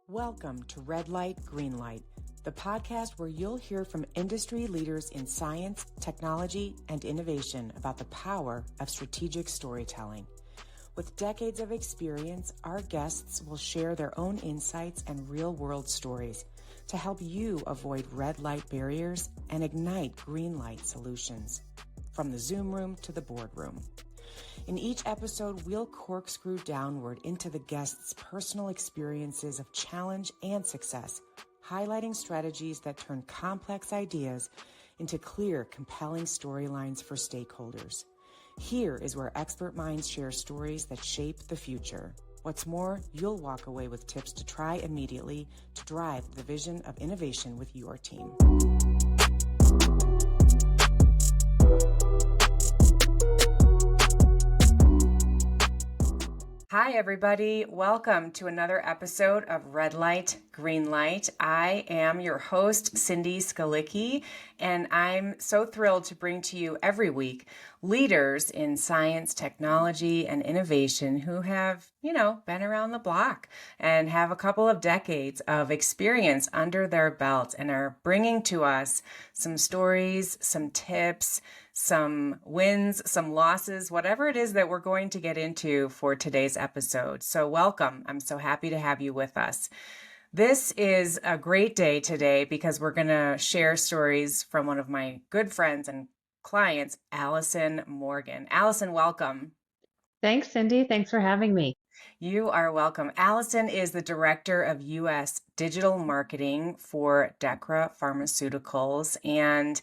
Welcome to Red Light, Green Light, the podcast where you'll hear from industry leaders in science, technology, and innovation about the power of strategic storytelling. With decades of experience, our guests will share their own insights and real-world stories to help you avoid red light barriers and ignite green light solutions, from the Zoom room to the boardroom. In each episode, we'll corkscrew downward into the guests' personal experiences of challenge and success, highlighting strategies that turn complex ideas into clear, compelling storylines for stakeholders. Here is where expert minds share stories that shape the future. What's more, you'll walk away with tips to try immediately to drive the vision of innovation with your team. Hi, everybody. Welcome to another episode of Red Light, Green Light. I am your host, Cindy Skalicky, and I'm so thrilled to bring to you every week leaders in science, technology, and innovation who have, been around the block and have a couple of decades of experience under their belt and are bringing to us some stories, some tips, some wins, some losses, whatever it is that we're going to get into for today's episode. So welcome. I'm so happy to have you with us. This is a great day today because we're going to share stories from one of my good friends and clients, Alison Morgan. Alison, welcome. Thanks, Cindy. Thanks for having me. You are welcome. Alison is the Director of U.S. Digital Marketing for Dechra Pharmaceuticals, and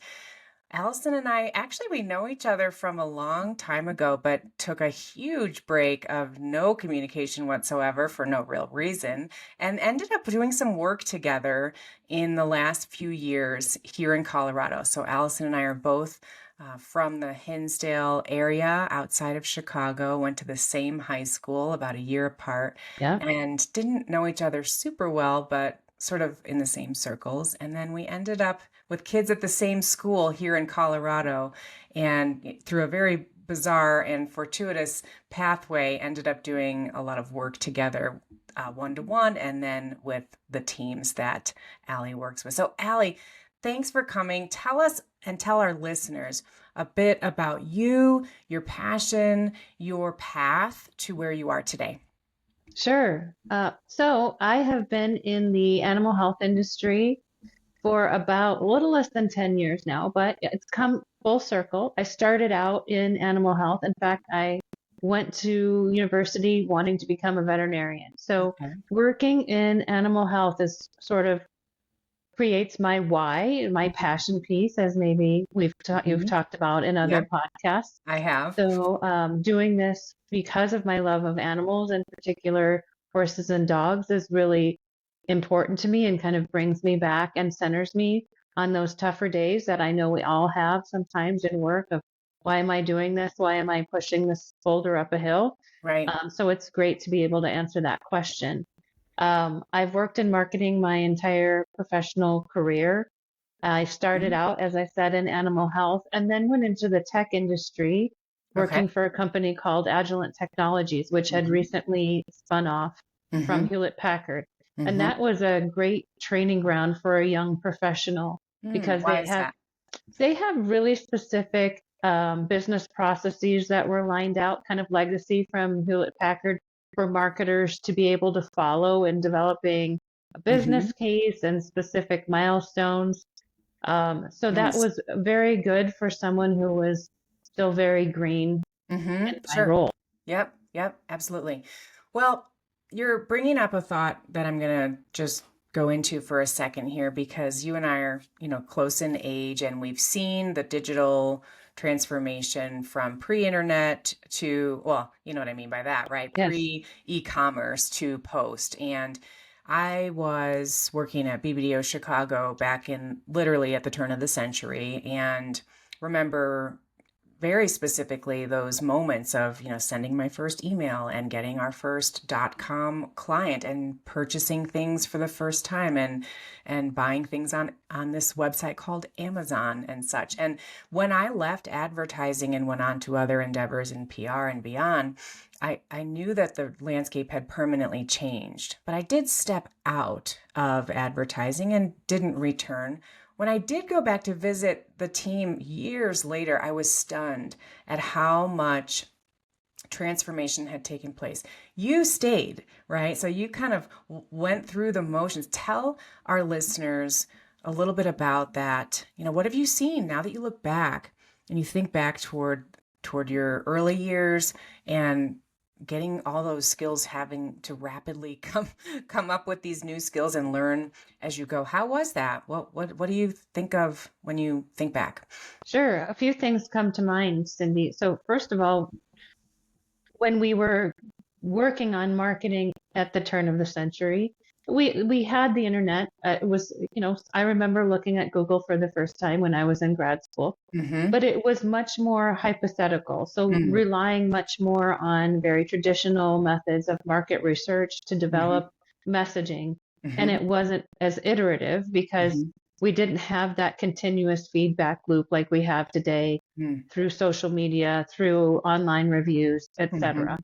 Alison and I, we know each other from a long time ago, but took a huge break of no communication whatsoever for no real reason, and ended up doing some work together in the last few years here in Colorado. So Alison and I are both from the Hinsdale area outside of Chicago, went to the same high school about a year apart, and didn't know each other super well, but sort of in the same circles. And then we ended up with kids at the same school here in Colorado, and through a very bizarre and fortuitous pathway, ended up doing a lot of work together, one-to-one, and then with the teams that Allie works with. So Allie, thanks for coming. Tell us and tell our listeners a bit about you, your passion, your path to where you are today. Sure. So I have been in the animal health industry for about a little less than 10 years now, but it's come full circle. I started out in animal health. In fact, I went to university wanting to become a veterinarian. So working in animal health is sort of creates my why, my passion piece, as maybe you've talked about in other podcasts. I have. So doing this because of my love of animals, in particular horses and dogs, is really important to me and kind of brings me back and centers me on those tougher days that I know we all have sometimes in work of why am I doing this? Why am I pushing this boulder up a hill? Right. So it's great to be able to answer that question. I've worked in marketing my entire professional career. I started out, as I said, in animal health and then went into the tech industry, working for a company called Agilent Technologies, which had recently spun off from Hewlett Packard. And that was a great training ground for a young professional because they have really specific business processes that were lined out, kind of legacy from Hewlett Packard, for marketers to be able to follow in developing a business case and specific milestones. So that was very good for someone who was still very green in my role. Yep, absolutely. Well, you're bringing up a thought that I'm going to just go into for a second here, because you and I are, close in age, and we've seen the digital transformation from pre-internet to, well, you know what I mean by that, right? Yes. Pre-e-commerce to post. And I was working at BBDO Chicago back in literally at the turn of the century, and remember very specifically those moments of, sending my first email and getting our first .com client and purchasing things for the first time and buying things on this website called Amazon and such. And when I left advertising and went on to other endeavors in PR and beyond, I knew that the landscape had permanently changed, but I did step out of advertising and didn't return. When I did go back to visit the team years later, I was stunned at how much transformation had taken place. You stayed, right? So you kind of went through the motions. Tell our listeners a little bit about that. What have you seen now that you look back and you think back toward your early years and getting all those skills, having to rapidly come up with these new skills and learn as you go. How was that? What do you think of when you think back? Sure. A few things come to mind, Cindy. So first of all, when we were working on marketing at the turn of the century, we had the internet. It was, I remember looking at Google for the first time when I was in grad school, but it was much more hypothetical. So relying much more on very traditional methods of market research to develop messaging. And it wasn't as iterative because we didn't have that continuous feedback loop like we have today through social media, through online reviews, etc.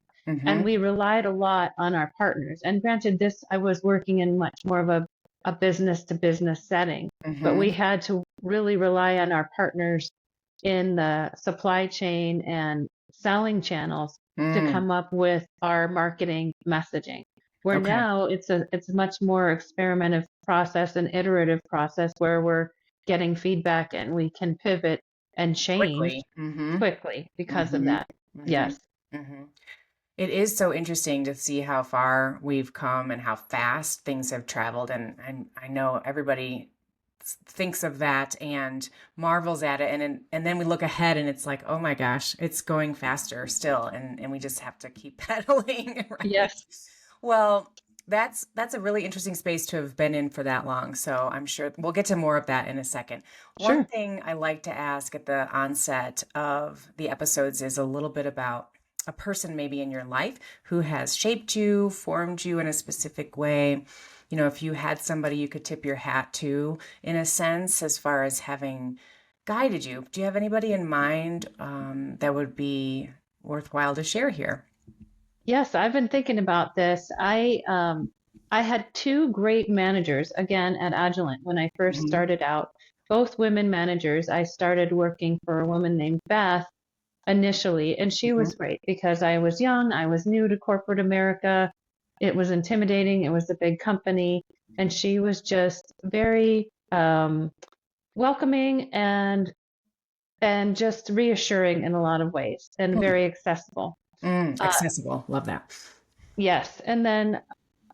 And we relied a lot on our partners. And granted, I was working in much more of a business to business setting, but we had to really rely on our partners in the supply chain and selling channels to come up with our marketing messaging. Where Okay. now it's a much more experimentative process, an iterative process where we're getting feedback and we can pivot and change Quickly. Mm-hmm. quickly because of Mm-hmm. that. Mm-hmm. Yes. Mm-hmm. It is so interesting to see how far we've come and how fast things have traveled. And I know everybody thinks of that and marvels at it. And then we look ahead and it's like, oh my gosh, it's going faster still. And we just have to keep pedaling, right? Yes. Well, that's a really interesting space to have been in for that long. So I'm sure we'll get to more of that in a second. One Sure. thing I like to ask at the onset of the episodes is a little bit about a person maybe in your life who has shaped you, formed you in a specific way. If you had somebody you could tip your hat to, in a sense, as far as having guided you. Do you have anybody in mind that would be worthwhile to share here? Yes, I've been thinking about this. I had two great managers again at Agilent when I first Mm-hmm. started out, both women managers. I started working for a woman named Beth initially, and she was great because I was young, I was new to corporate America. It was intimidating, it was a big company, and she was just very welcoming and just reassuring in a lot of ways and very accessible. Uh, Accessible. Love that. yes, and then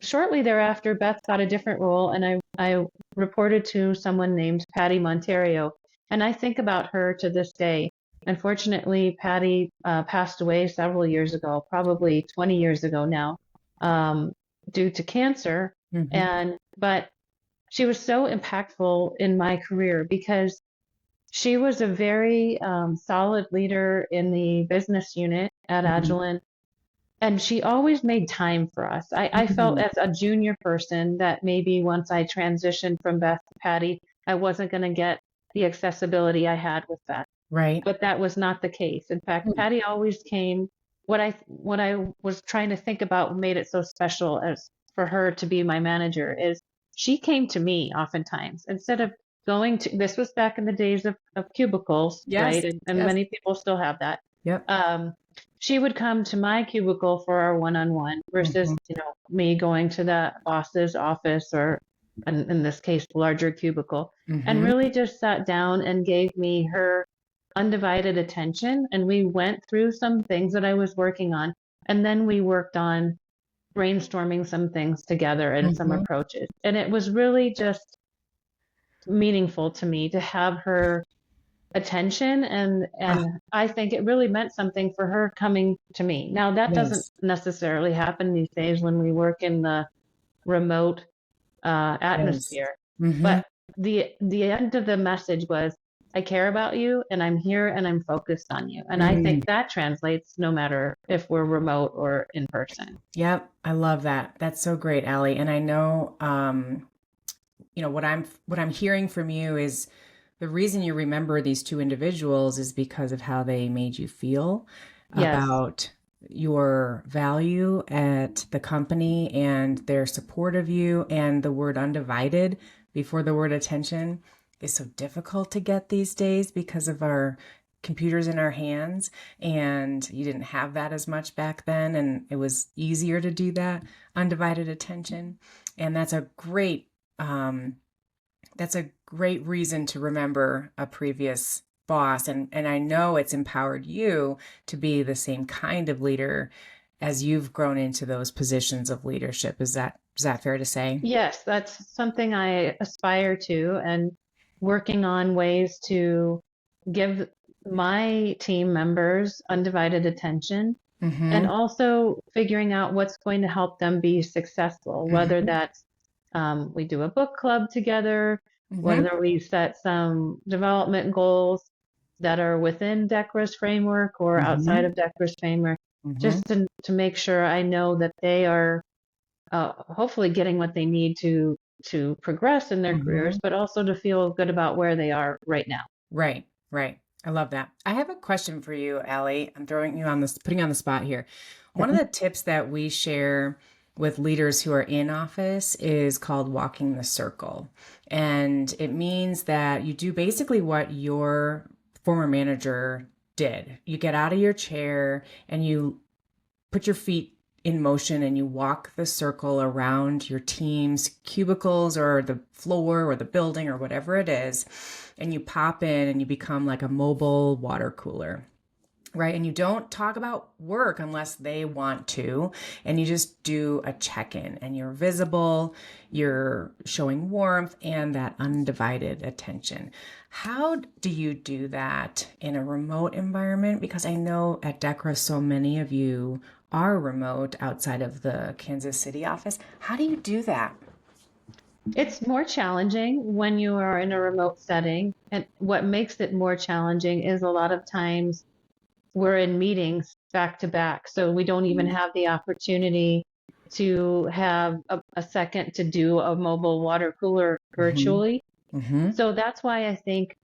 shortly thereafter, Beth got a different role, and I reported to someone named Patty Monterio, and I think about her to this day. Unfortunately, Patty passed away several years ago, probably 20 years ago now, um, due to cancer. Mm-hmm. But she was so impactful in my career because she was a very solid leader in the business unit at Mm-hmm. Agilent, and she always made time for us. I felt Mm-hmm. as a junior person that maybe once I transitioned from Beth to Patty, I wasn't going to get the accessibility I had with Beth. Right. But that was not the case. In fact, Patty always came. What I was trying to think about what made it so special as for her to be my manager is she came to me oftentimes instead of going to. This was back in the days of cubicles, right? Yes. And Yes. many people still have that. Yep. Um, she would come to my cubicle for our one-on-one versus, Mm-hmm. me going to the boss's office or in this case, the larger cubicle, and Mm-hmm. really just sat down and gave me her undivided attention. And we went through some things that I was working on. And then we worked on brainstorming some things together and some Mm-hmm. approaches. And it was really just meaningful to me to have her attention Ah, and I think it really meant something for her coming to me. Now that doesn't yes. necessarily happen these days when we work in the remote Yes. atmosphere. Mm-hmm. But the end of the message was I care about you and I'm here and I'm focused on you. And I Mm. think that translates no matter if we're remote or in person. Yep, I love that. That's so great, Allie. And I know, what I'm hearing from you is the reason you remember these two individuals is because of how they made you feel Yes. about your value at the company and their support of you. And the word undivided before the word attention is so difficult to get these days because of our computers in our hands. And you didn't have that as much back then. And it was easier to do that undivided attention. And um, that's a great reason to remember a previous boss. And I know it's empowered you to be the same kind of leader as you've grown into those positions of leadership. Is that fair to say? Yes, that's something I aspire to, and working on ways to give my team members undivided attention, and Mm-hmm. also figuring out what's going to help them be successful, whether Mm-hmm. that's we do a book club together, Mm-hmm. whether we set some development goals that are within Decra's framework or outside Mm-hmm. of Decra's framework, Mm-hmm. just to make sure I know that they are hopefully getting what they need to progress in their Mm-hmm. careers, but also to feel good about where they are right now. Right, right. I love that. I have a question for you, Allie. I'm throwing you on this, putting you on the spot here. One of the tips that we share with leaders who are in office is called walking the circle. And it means that you do basically what your former manager did. You get out of your chair and you put your feet in motion and you walk the circle around your team's cubicles or the floor or the building or whatever it is. And you pop in and you become like a mobile water cooler. Right. And you don't talk about work unless they want to. And you just do a check in and you're visible, you're showing warmth and that undivided attention. How do you do that in a remote environment? Because I know at Decra, so many of you are remote outside of the Kansas City office. How do you do that? It's more challenging when you are in a remote setting. And what makes it more challenging is a lot of times we're in meetings back to back. So we don't even have the opportunity to have a second to do a mobile water cooler Mm-hmm. virtually. Mm-hmm. So that's why I think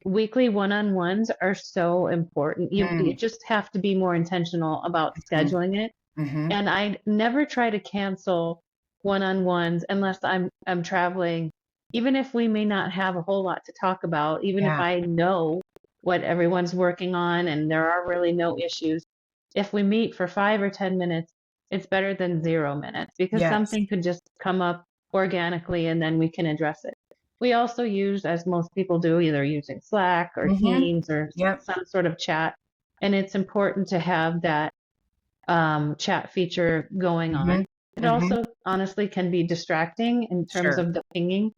weekly one-on-ones are so important. You just have to be more intentional about scheduling it. Mm-hmm. And I never try to cancel one-on-ones unless I'm traveling, even if we may not have a whole lot to talk about, even if Yeah. I know what everyone's working on and there are really no issues. If we meet for 5 or 10 minutes, it's better than 0 minutes because Yes. something could just come up organically and then we can address it. We also use, as most people do, either using Slack or Mm-hmm. Teams or Yep. some sort of chat. And it's important to have that chat feature going Mm-hmm. on. It Mm-hmm. also honestly can be distracting in terms Sure. of the pinging,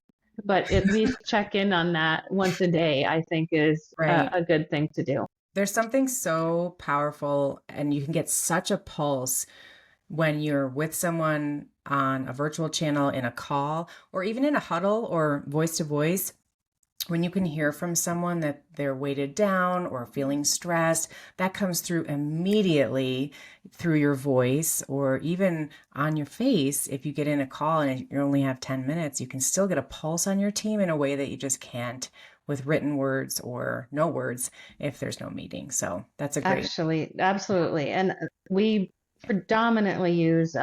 but at least check in on that once a day, I think is Right. a good thing to do. There's something so powerful, and you can get such a pulse when you're with someone on a virtual channel in a call or even in a huddle or voice to voice. When you can hear from someone that they're weighted down or feeling stressed, that comes through immediately through your voice or even on your face. If you get in a call and you only have 10 minutes, you can still get a pulse on your team in a way that you just can't with written words or no words if there's no meeting. So that's a great. Actually, absolutely. And we predominantly use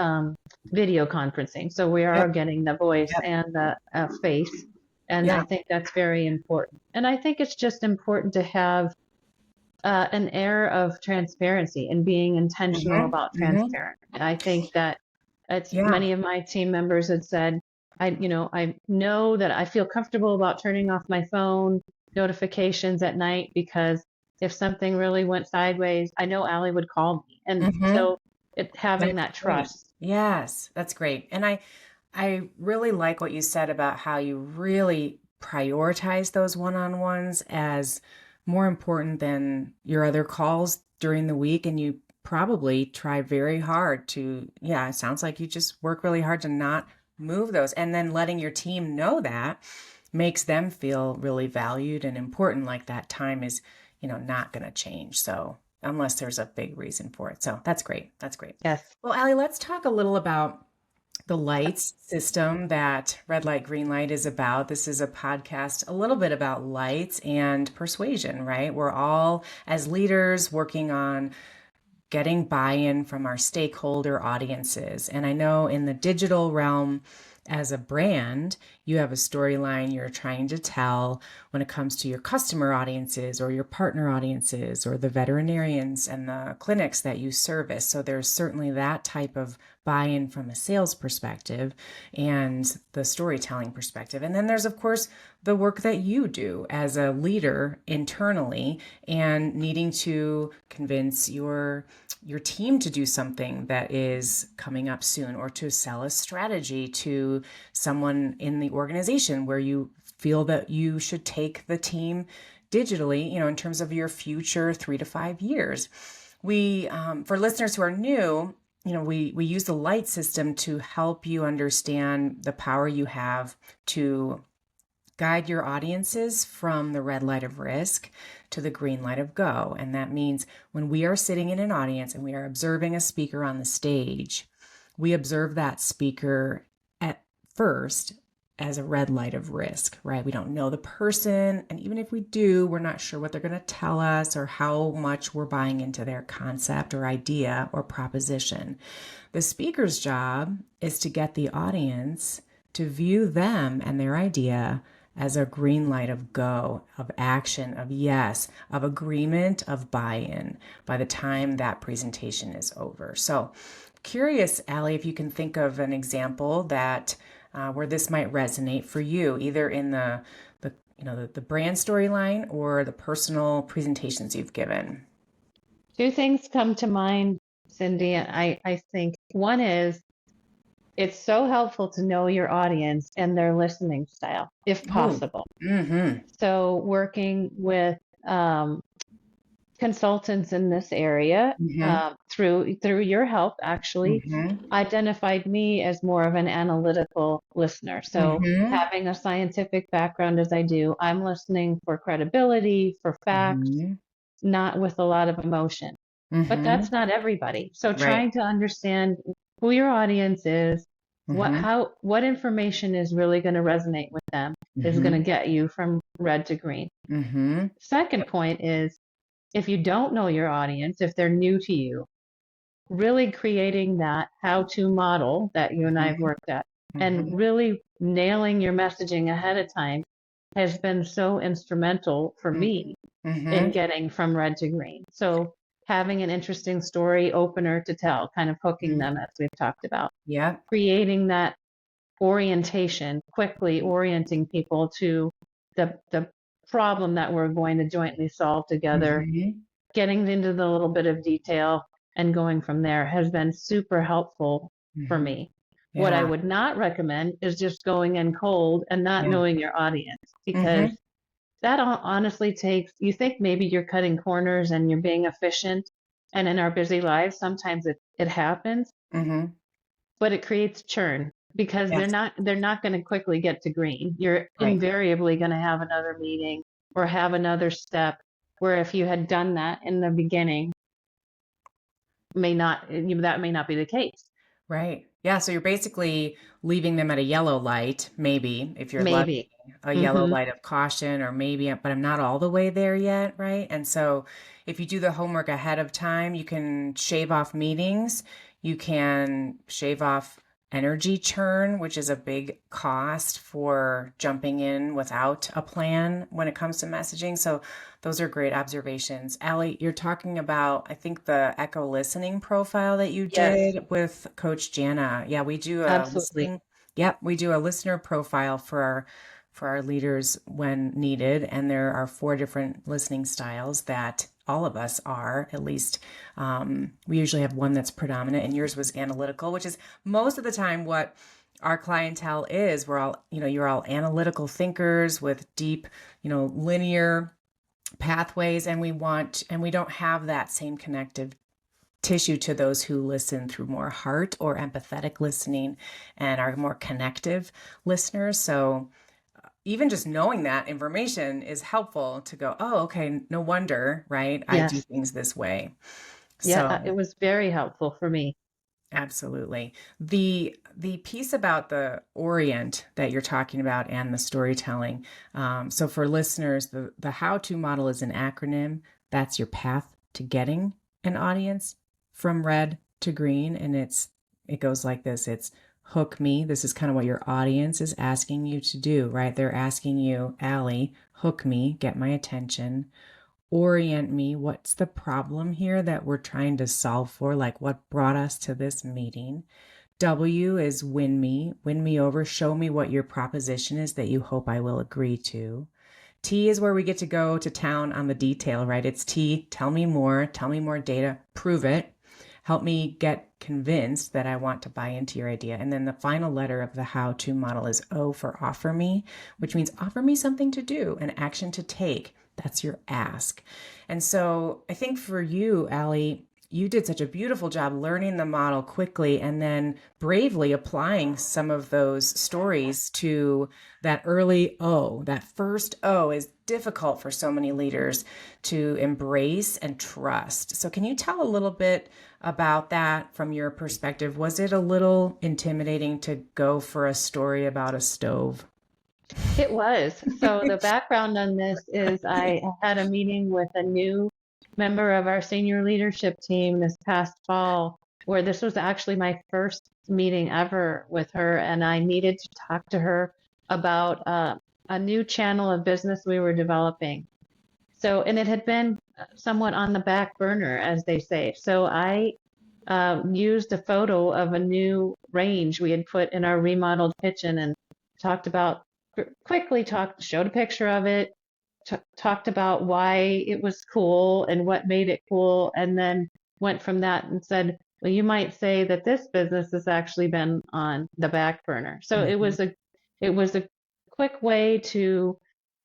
video conferencing. So we are Yep. getting the voice Yep. and the face. And I Yeah. think that's very important. And I think it's just important to have an air of transparency and being intentional Hmm. about Hmm. transparent. I think that it's Yeah. many of my team members had said, I know that I feel comfortable about turning off my phone notifications at night because if something really went sideways, I know Allie would call me. And Hmm. so having That's that great. trust. Yes, that's great. And I really like what you said about how you really prioritize those one-on-ones as more important than your other calls during the week. And you probably try very hard to, yeah, it sounds like you just work really hard to not move those and then letting your team know that makes them feel really valued and important, like that time is, not going to change. So unless there's a big reason for it. So that's great. That's great. Yes. Well, Allie, let's talk a little about the lights system that Red Light, Green Light is about. This is a podcast a little bit about lights and persuasion, right? We're all, as leaders, working on getting buy-in from our stakeholder audiences. And I know in the digital realm, as a brand, you have a storyline you're trying to tell when it comes to your customer audiences or your partner audiences or the veterinarians and the clinics that you service. So there's certainly that type of buy-in from a sales perspective and the storytelling perspective. And then there's, of course, the work that you do as a leader internally and needing to convince your team to do something that is coming up soon, or to sell a strategy to someone in the organization where you feel that you should take the team digitally, in terms of your future 3 to 5 years. We, for listeners who are new, we use the light system to help you understand the power you have to guide your audiences from the red light of risk to the green light of go. And that means when we are sitting in an audience and we are observing a speaker on the stage, we observe that speaker at first as a red light of risk, right? We don't know the person. And even if we do, we're not sure what they're going to tell us or how much we're buying into their concept or idea or proposition. The speaker's job is to get the audience to view them and their idea as a green light of go, of action, of yes, of agreement, of buy-in by the time that presentation is over. So curious, Allie, if you can think of an example that where this might resonate for you, either in the brand storyline or the personal presentations you've given. Two things come to mind, Cindy. I think one is it's so helpful to know your audience and their listening style, if possible. Mm-hmm. So working with consultants in this area, through your help, actually identified me as more of an analytical listener. So having a scientific background as I do, I'm listening for credibility, for facts, not with a lot of emotion. But that's not everybody. So trying to understand who your audience is, what information is really going to resonate with them is going to get you from red to green. Second point is, if you don't know your audience, if they're new to you, really creating that how-to model that you and I have worked at and really nailing your messaging ahead of time has been so instrumental for me in getting from red to green. So having an interesting story opener to tell, kind of hooking them, as we've talked about. Yeah. Creating that orientation, quickly orienting people to the problem that we're going to jointly solve together, getting into the little bit of detail and going from there has been super helpful for me. Yeah. What I would not recommend is just going in cold and not knowing your audience, because that honestly takes, you think maybe you're cutting corners and you're being efficient, and in our busy lives, sometimes it happens, but it creates churn because they're not going to quickly get to green. You're invariably going to have another meeting or have another step where if you had done that in the beginning, that may not be the case. Right. Yeah. So you're basically leaving them at a yellow light, maybe, if you're lucky, a yellow light of caution, or maybe, but I'm not all the way there yet. Right. And so if you do the homework ahead of time, you can shave off meetings, you can shave off energy churn, which is a big cost for jumping in without a plan when it comes to messaging. So those are great observations. Allie, you're talking about, I think, the echo listening profile that you did with Coach Jana. Yeah, we do a listening. Yep, we do a listener profile for our leaders when needed, and there are 4 different listening styles that all of us are, at least. We usually have one that's predominant, and yours was analytical, which is most of the time what our clientele is. We're all, you're all analytical thinkers with deep, linear pathways, and we don't have that same connective tissue to those who listen through more heart or empathetic listening and are more connective listeners. So even just knowing that information is helpful to go, oh, okay, no wonder, right? I do Yes. things this way. Yeah, So it was very helpful for me. absolutely. The piece about the orient that you're talking about and the storytelling. So for listeners, the how-to model is an acronym. That's your path to getting an audience from red to green, and it goes like this. It's hook me. This is kind of what your audience is asking you to do, right? They're asking you, Allie, hook me, get my attention, orient me. What's the problem here that we're trying to solve for? Like, what brought us to this meeting? W is win me over, show me what your proposition is that you hope I will agree to. T is where we get to go to town on the detail, right? It's T, tell me more data, prove it, help me get convinced that I want to buy into your idea. And then the final letter of the how to model is O for offer me, which means offer me something to do, an action to take. That's your ask. And so I think for you, Allie, you did such a beautiful job learning the model quickly and then bravely applying some of those stories to that early O. That first O is difficult for so many leaders to embrace and trust. So, can you tell a little bit about that from your perspective? Was it a little intimidating to go for a story about a stove? It was. So the background on this is I had a meeting with a new member of our senior leadership team this past fall, where this was actually my first meeting ever with her, and I needed to talk to her about a new channel of business we were developing. So, and it had been somewhat on the back burner, as they say. So I used a photo of a new range we had put in our remodeled kitchen and talked about quickly talked showed a picture of it, talked about why it was cool and what made it cool, and then went from that and said, well, you might say that this business has actually been on the back burner. So Mhm, it was a quick way to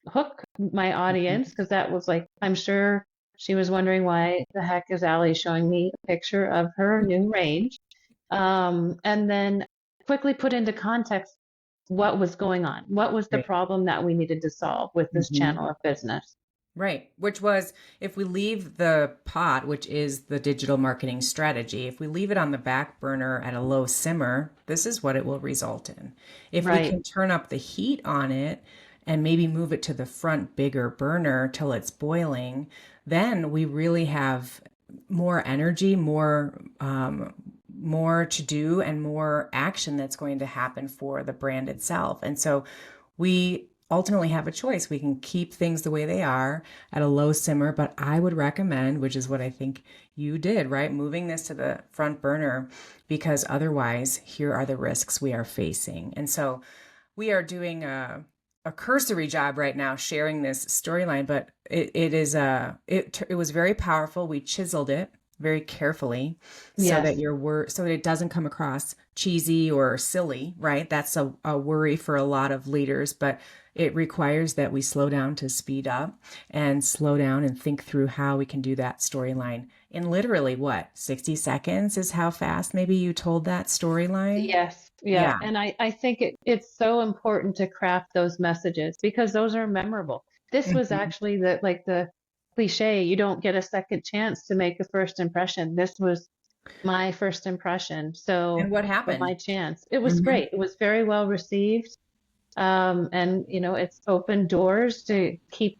hook my audience, mhm. because that was like, I'm sure she was wondering why the heck is Allie showing me a picture of her new range. And then quickly put into context what was going on. What was the Right. problem that we needed to solve with this Mhm. channel of business? Right. Which was if we leave the pot, which is the digital marketing strategy, if we leave it on the back burner at a low simmer, this is what it will result in. If we Right. can turn up the heat on it and maybe move it to the front bigger burner till it's boiling, then we really have more energy, more to do, and more action that's going to happen for the brand itself. And so we ultimately have a choice. We can keep things the way they are at a low simmer, but I would recommend, which is what I think you did, right? Moving this to the front burner, because otherwise, here are the risks we are facing. And so we are doing a cursory job right now sharing this storyline, but it was very powerful. We chiseled it very carefully so that Yes. your word so that it doesn't come across cheesy or silly, right? That's a worry for a lot of leaders, but it requires that we slow down to speed up and slow down and think through how we can do that storyline in literally what, 60 seconds is how fast maybe you told that storyline? Yes. Yeah. Yeah. And I think it's so important to craft those messages because those are memorable. This was Mhm. actually the cliche, you don't get a second chance to make a first impression. This was my first impression. And So, what or happened? my chance. It was Mhm. great. It was very well received. And it's opened doors to keep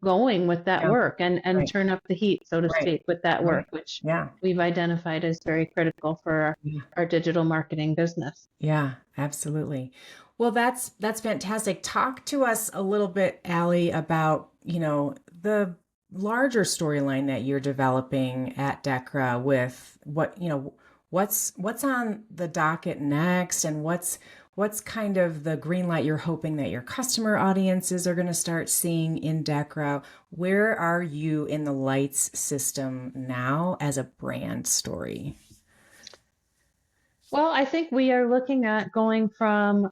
going with that Yeah. work and Right. turn up the heat, so to Right. speak, with that Right. work, which Yeah. we've identified as very critical for Yeah. our digital marketing business. Yeah, absolutely. Well, that's fantastic. Talk to us a little bit, Allie, about, the larger storyline that you're developing at Decra with what's on the docket next and what's kind of the green light you're hoping that your customer audiences are going to start seeing in Decra. Where are you in the lights system now as a brand story? Well, I think we are looking at going from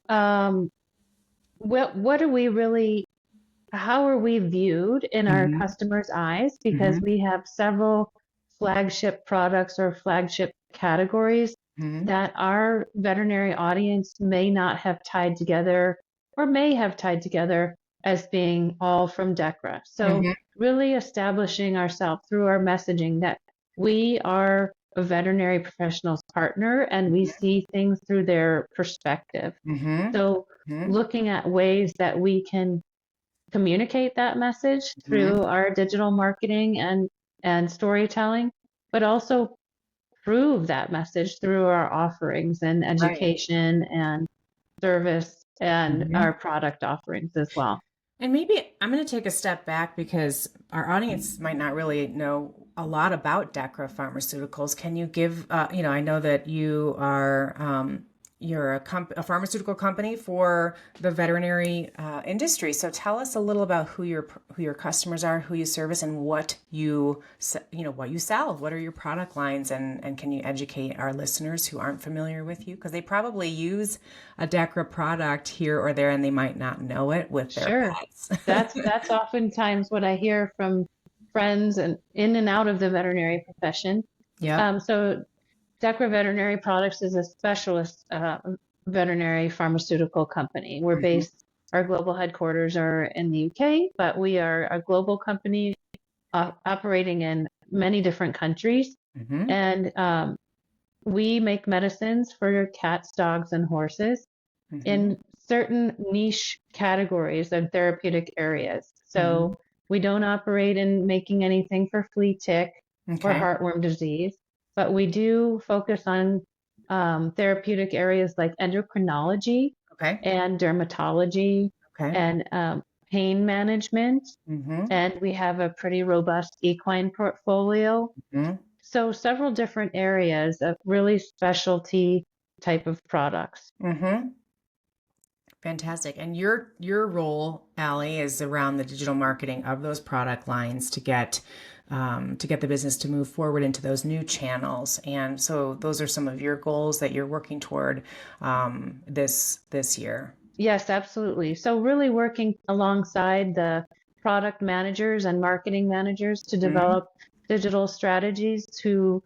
what are we really, how are we viewed in our Hmm. customers' eyes? Because Hmm. we have several flagship products or flagship categories Hmm. that our veterinary audience may not have tied together or may have tied together as being all from Decra. So Mm-hmm. really establishing ourselves through our messaging that we are a veterinary professional's partner and we see things through their perspective. Mm-hmm. So Mm-hmm. looking at ways that we can communicate that message Mm-hmm. through our digital marketing and storytelling, but also prove that message through our offerings and Right. education and service and Mm-hmm. our product offerings as well. And maybe I'm going to take a step back because our audience might not really know a lot about Dechra Pharmaceuticals. Can you give, I know that you are, you're a pharmaceutical company for the veterinary industry. So tell us a little about who your customers are, who you service, and what you sell. What are your product lines, and can you educate our listeners who aren't familiar with you, because they probably use a Decra product here or there and they might not know it with their Sure. pets. That's oftentimes what I hear from friends and in and out of the veterinary profession. Yep. So Decra Veterinary Products is a specialist veterinary pharmaceutical company. Hmm. Our global headquarters are in the UK, but we are a global company operating in many different countries. Hmm. And we make medicines for cats, dogs, and horses Hmm. in certain niche categories and therapeutic areas. Hmm. So we don't operate in making anything for flea tick or Okay. heartworm disease, but we do focus on therapeutic areas like endocrinology Okay. and dermatology Okay. and pain management. Hmm. And we have a pretty robust equine portfolio. Hmm. So several different areas of really specialty type of products. Hmm. Fantastic. And your role, Allie, is around the digital marketing of those product lines to get the business to move forward into those new channels. And so those are some of your goals that you're working toward this year. Yes, absolutely. So really working alongside the product managers and marketing managers to Hmm. develop digital strategies to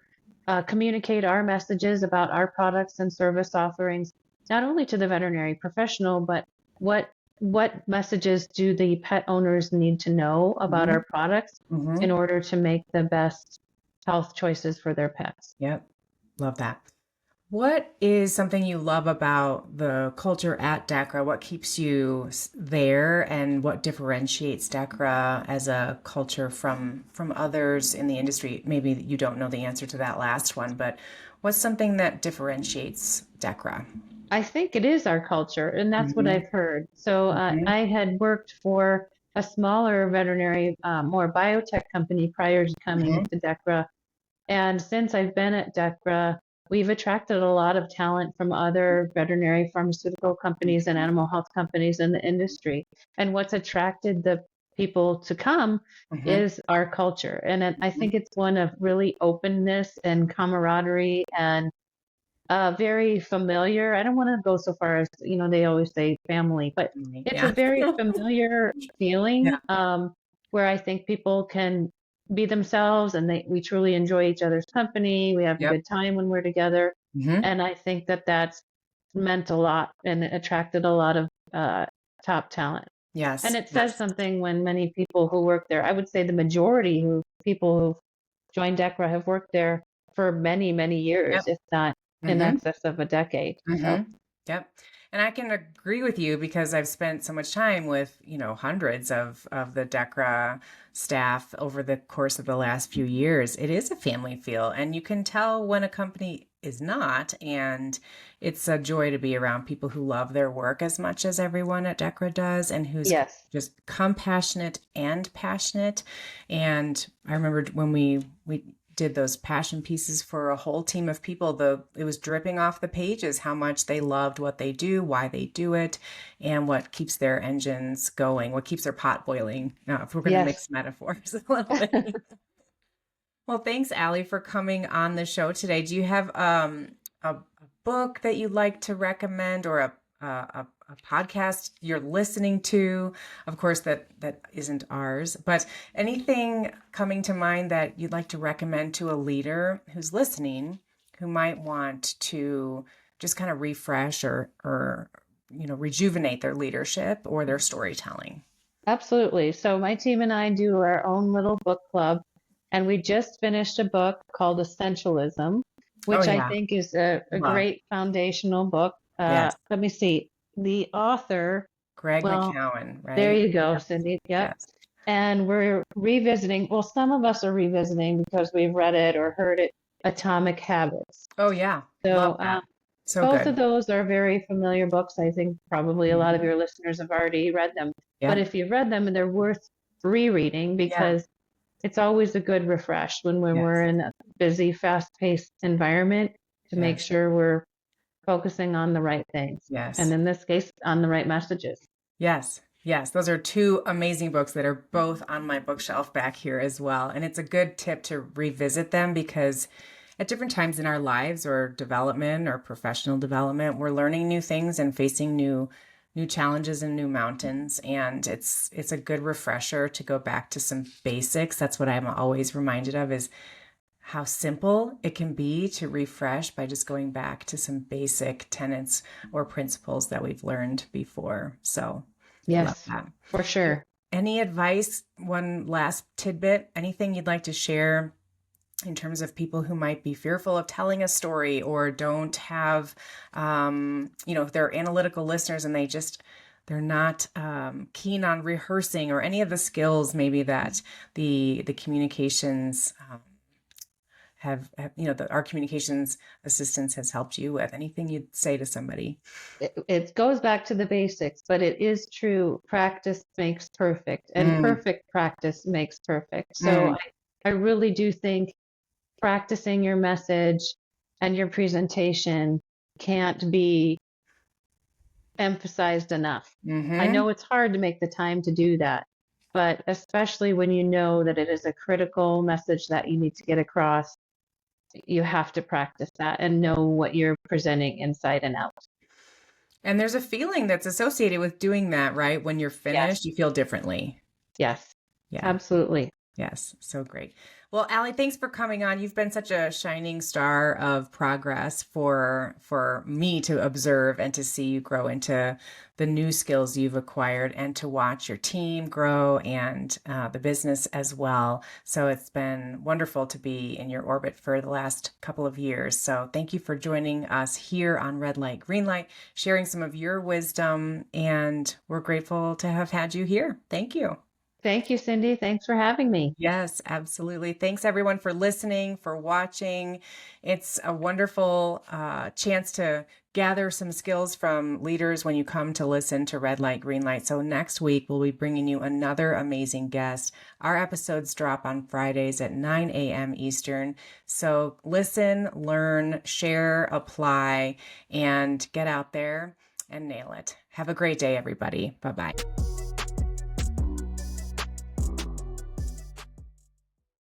communicate our messages about our products and service offerings, not only to the veterinary professional, but what what messages do the pet owners need to know about Hmm. our products in Hmm. order to make the best health choices for their pets. Yep. Love that. What is something you love about the culture at Decra? What keeps you there, and what differentiates Decra as a culture from others in the industry? Maybe you don't know the answer to that last one, but what's something that differentiates Decra? I think it is our culture, and that's what Hmm. I've heard. So Hmm. I had worked for a smaller veterinary, more biotech company prior to coming Hmm. to Decra. And since I've been at Decra, we've attracted a lot of talent from other veterinary pharmaceutical companies and animal health companies in the industry. And what's attracted the people to come Hmm. is our culture. And I think it's one of really openness and camaraderie and very familiar. I don't want to go so far as, they always say family, but it's a Yeah. very familiar feeling Yeah. where I think people can be themselves and we truly enjoy each other's company. We have a Yep. good time when we're together. Hmm. And I think that that's meant a lot and attracted a lot of top talent. And Yes. it says Yes. something when many people who work there, I would say the majority who people who've joined DECRA have worked there for many, many years, Yep. if not in Hmm. excess of a decade. So, Hmm. Yep. And I can agree with you because I've spent so much time with, hundreds of the DECRA staff over the course of the last few years. It is a family feel, and you can tell when a company is not. And it's a joy to be around people who love their work as much as everyone at DECRA does, and who's yes. just compassionate and passionate. And I remember when we did those passion pieces for a whole team of people, it was dripping off the pages how much they loved what they do, why they do it, and what keeps their engines going, what keeps their pot boiling, if we're going to Yes. mix metaphors a little bit. Well, thanks, Allie, for coming on the show today. Do you have a book that you'd like to recommend, or a podcast you're listening to? Of course, that isn't ours, but anything coming to mind that you'd like to recommend to a leader who's listening, who might want to just kind of refresh or rejuvenate their leadership or their storytelling. Absolutely. So my team and I do our own little book club, and we just finished a book called Essentialism, Oh which I yeah, think is a love. great foundational book. Yes. Let me see. The author, Greg well, McCowan, there right? you go, Yep. Cindy. Yep. Yes. And we're revisiting, well, some of us are revisiting because we've read it or heard it, Atomic Habits. Oh yeah, love So that. So both of good. those are very familiar books. I think probably a lot of Mhm. your listeners have already read them. But Yep. if you've read them, they're worth rereading Yeah. because it's always a good refresh when we're Yes. in a busy, fast-paced environment to make Yes. sure we're focusing on the right things. And Yes. in this case, on the right messages. Yes. Yes. Those are two amazing books that are both on my bookshelf back here as well. And it's a good tip to revisit them because at different times in our lives or development or professional development, we're learning new things and facing new challenges and new mountains. And it's a good refresher to go back to some basics. That's what I'm always reminded of is how simple it can be to refresh by just going back to some basic tenets or principles that we've learned before. So love Yes, that. for sure. Any advice, one last tidbit, anything you'd like to share in terms of people who might be fearful of telling a story or don't have, if they're analytical listeners and they're not keen on rehearsing or any of the skills maybe that the communications our communications assistance has helped you with. Anything you'd say to somebody? It goes back to the basics, but it is true. Practice makes perfect, and Mm, perfect practice makes perfect. So mm, I really do think practicing your message and your presentation can't be emphasized enough. I mm-hmm. know it's hard to make the time to do that, but especially when you know that it is a critical message that you need to get across, you have to practice that and know what you're presenting inside and out. And there's a feeling that's associated with doing that, right? When you're finished, Yes, you feel differently. yes, Yeah. absolutely. Yes, so great. Well, Allie, thanks for coming on. You've been such a shining star of progress for me to observe and to see you grow into the new skills you've acquired and to watch your team grow and the business as well. So it's been wonderful to be in your orbit for the last couple of years. So thank you for joining us here on Red Light, Green Light, sharing some of your wisdom, and we're grateful to have had you here. Thank you. Thank you, Cindy. Thanks for having me. Yes, absolutely. Thanks everyone for listening, for watching. It's a wonderful chance to gather some skills from leaders when you come to listen to Red Light, Green Light. So next week, we'll be bringing you another amazing guest. Our episodes drop on Fridays at 9 a.m. Eastern. So listen, learn, share, apply, and get out there and nail it. Have a great day, everybody. Bye-bye.